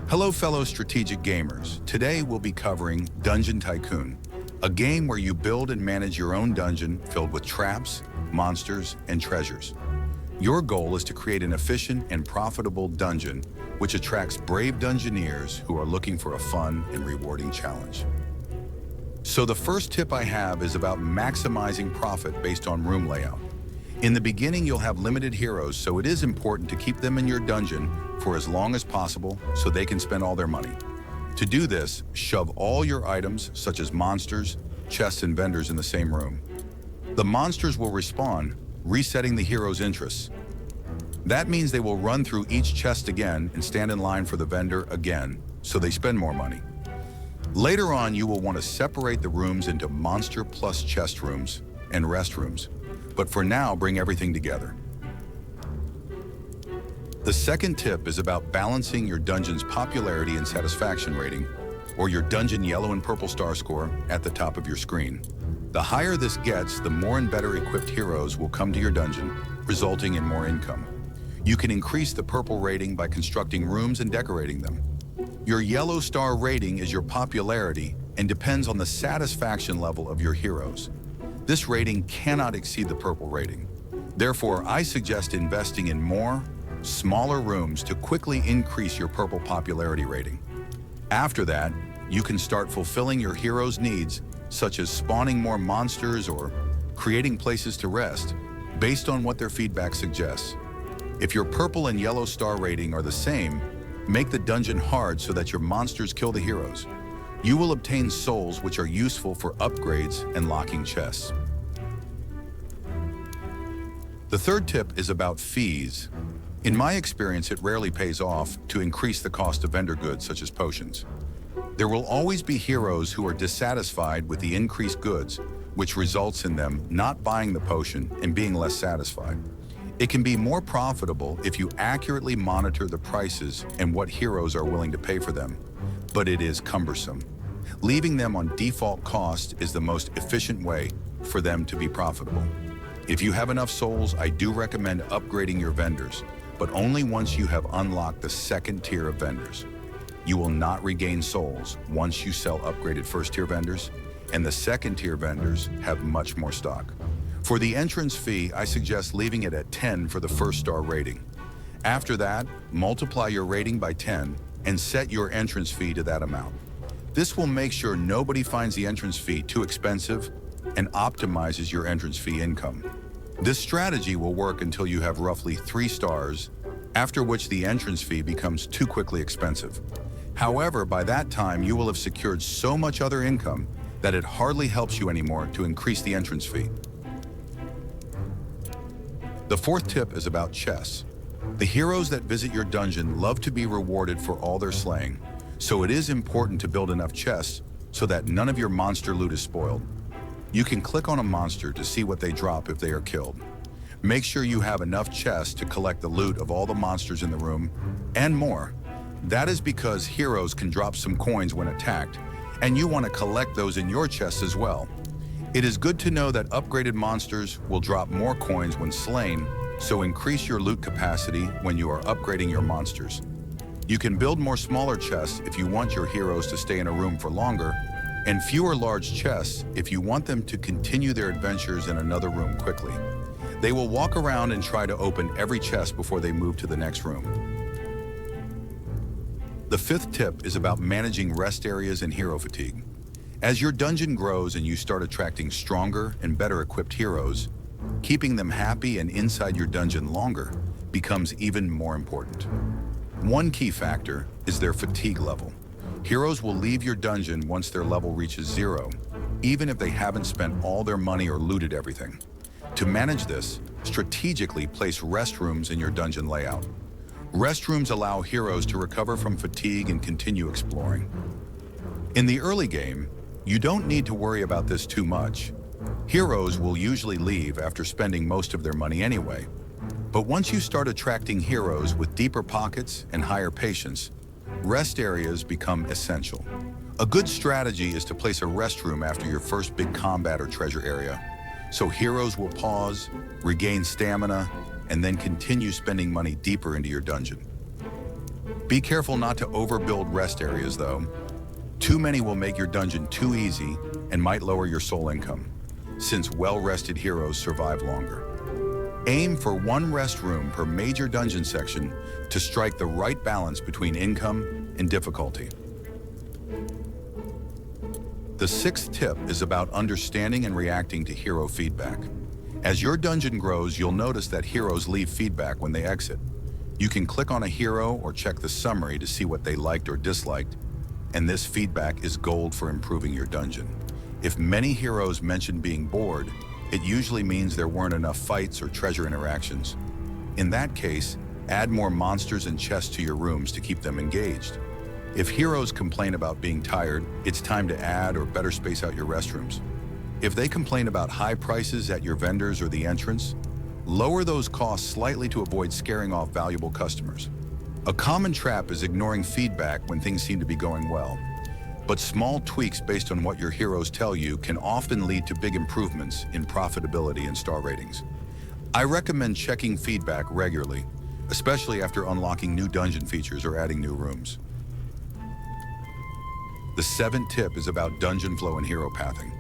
Hello fellow strategic gamers. Today we'll be covering Dungeon Tycoon, a game where you build and manage your own dungeon filled with traps, monsters, and treasures. Your goal is to create an efficient and profitable dungeon which attracts brave dungeoneers who are looking for a fun and rewarding challenge. So the first tip I have is about maximizing profit based on room layout. In the beginning, you'll have limited heroes, so it is important to keep them in your dungeon for as long as possible so they can spend all their money. To do this, shove all your items, such as monsters, chests, and vendors in the same room. The monsters will respawn, resetting the heroes' interests. That means they will run through each chest again and stand in line for the vendor again, so they spend more money. Later on, you will want to separate the rooms into monster plus chest rooms and rest rooms. But for now, bring everything together. The second tip is about balancing your dungeon's popularity and satisfaction rating, or your dungeon yellow and purple star score at the top of your screen. The higher this gets, the more and better equipped heroes will come to your dungeon, resulting in more income. You can increase the purple rating by constructing rooms and decorating them. Your yellow star rating is your popularity and depends on the satisfaction level of your heroes. This rating cannot exceed the purple rating. Therefore, I suggest investing in more, smaller rooms to quickly increase your purple popularity rating. After that, you can start fulfilling your heroes' needs, such as spawning more monsters or creating places to rest, based on what their feedback suggests. If your purple and yellow star rating are the same, make the dungeon hard so that your monsters kill the heroes. You will obtain souls which are useful for upgrades and locking chests. The third tip is about fees. In my experience, it rarely pays off to increase the cost of vendor goods such as potions. There will always be heroes who are dissatisfied with the increased goods, which results in them not buying the potion and being less satisfied. It can be more profitable if you accurately monitor the prices and what heroes are willing to pay for them, but it is cumbersome. Leaving them on default cost is the most efficient way for them to be profitable. If you have enough souls, I do recommend upgrading your vendors, but only once you have unlocked the second tier of vendors. You will not regain souls once you sell upgraded first tier vendors, and the second tier vendors have much more stock. For the entrance fee, I suggest leaving it at 10 for the first star rating. After that, multiply your rating by 10 and set your entrance fee to that amount. This will make sure nobody finds the entrance fee too expensive and optimizes your entrance fee income. This strategy will work until you have roughly 3 stars, after which the entrance fee becomes too quickly expensive. However, by that time, you will have secured so much other income that it hardly helps you anymore to increase the entrance fee. The fourth tip is about chests. The heroes that visit your dungeon love to be rewarded for all their slaying, so it is important to build enough chests so that none of your monster loot is spoiled. You can click on a monster to see what they drop if they are killed. Make sure you have enough chests to collect the loot of all the monsters in the room, and more. That is because heroes can drop some coins when attacked, and you want to collect those in your chests as well. It is good to know that upgraded monsters will drop more coins when slain, so increase your loot capacity when you are upgrading your monsters. You can build more smaller chests if you want your heroes to stay in a room for longer, and fewer large chests if you want them to continue their adventures in another room quickly. They will walk around and try to open every chest before they move to the next room. The fifth tip is about managing rest areas and hero fatigue. As your dungeon grows and you start attracting stronger and better equipped heroes, keeping them happy and inside your dungeon longer becomes even more important. One key factor is their fatigue level. Heroes will leave your dungeon once their level reaches 0, even if they haven't spent all their money or looted everything. To manage this, strategically place restrooms in your dungeon layout. Restrooms allow heroes to recover from fatigue and continue exploring. In the early game, you don't need to worry about this too much. Heroes will usually leave after spending most of their money anyway. But once you start attracting heroes with deeper pockets and higher patience, rest areas become essential. A good strategy is to place a restroom after your first big combat or treasure area, so heroes will pause, regain stamina, and then continue spending money deeper into your dungeon. Be careful not to overbuild rest areas though. Too many will make your dungeon too easy and might lower your soul income, since well-rested heroes survive longer. Aim for one rest room per major dungeon section to strike the right balance between income and difficulty. The sixth tip is about understanding and reacting to hero feedback. As your dungeon grows, you'll notice that heroes leave feedback when they exit. You can click on a hero or check the summary to see what they liked or disliked, and this feedback is gold for improving your dungeon. If many heroes mention being bored, it usually means there weren't enough fights or treasure interactions. In that case, add more monsters and chests to your rooms to keep them engaged. If heroes complain about being tired, it's time to add or better space out your restrooms. If they complain about high prices at your vendors or the entrance, lower those costs slightly to avoid scaring off valuable customers. A common trap is ignoring feedback when things seem to be going well. But small tweaks based on what your heroes tell you can often lead to big improvements in profitability and star ratings. I recommend checking feedback regularly, especially after unlocking new dungeon features or adding new rooms. The seventh tip is about dungeon flow and hero pathing.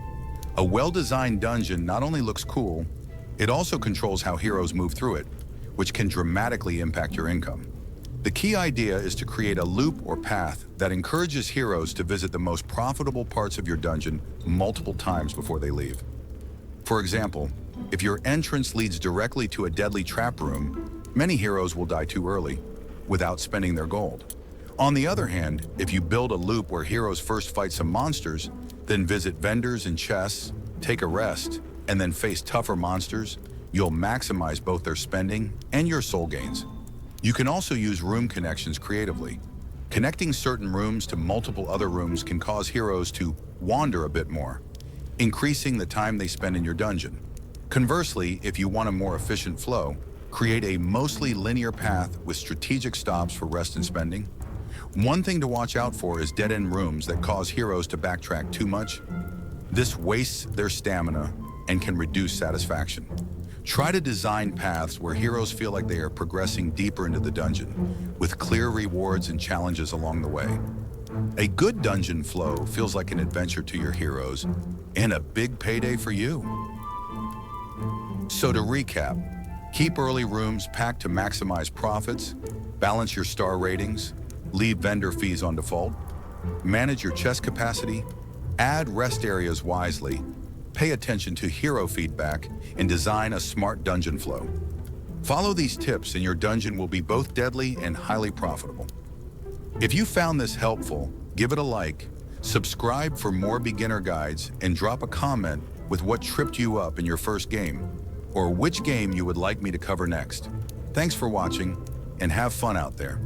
A well-designed dungeon not only looks cool, it also controls how heroes move through it, which can dramatically impact your income. The key idea is to create a loop or path that encourages heroes to visit the most profitable parts of your dungeon multiple times before they leave. For example, if your entrance leads directly to a deadly trap room, many heroes will die too early, without spending their gold. On the other hand, if you build a loop where heroes first fight some monsters, then visit vendors and chests, take a rest, and then face tougher monsters, you'll maximize both their spending and your soul gains. You can also use room connections creatively. Connecting certain rooms to multiple other rooms can cause heroes to wander a bit more, increasing the time they spend in your dungeon. Conversely, if you want a more efficient flow, create a mostly linear path with strategic stops for rest and spending. One thing to watch out for is dead-end rooms that cause heroes to backtrack too much. This wastes their stamina and can reduce satisfaction. Try to design paths where heroes feel like they are progressing deeper into the dungeon, with clear rewards and challenges along the way. A good dungeon flow feels like an adventure to your heroes and a big payday for you. So to recap, keep early rooms packed to maximize profits, balance your star ratings, leave vendor fees on default, manage your chest capacity, add rest areas wisely, pay attention to hero feedback, and design a smart dungeon flow. Follow these tips and your dungeon will be both deadly and highly profitable. If you found this helpful, give it a like, subscribe for more beginner guides, and drop a comment with what tripped you up in your first game, or which game you would like me to cover next. Thanks for watching, and have fun out there.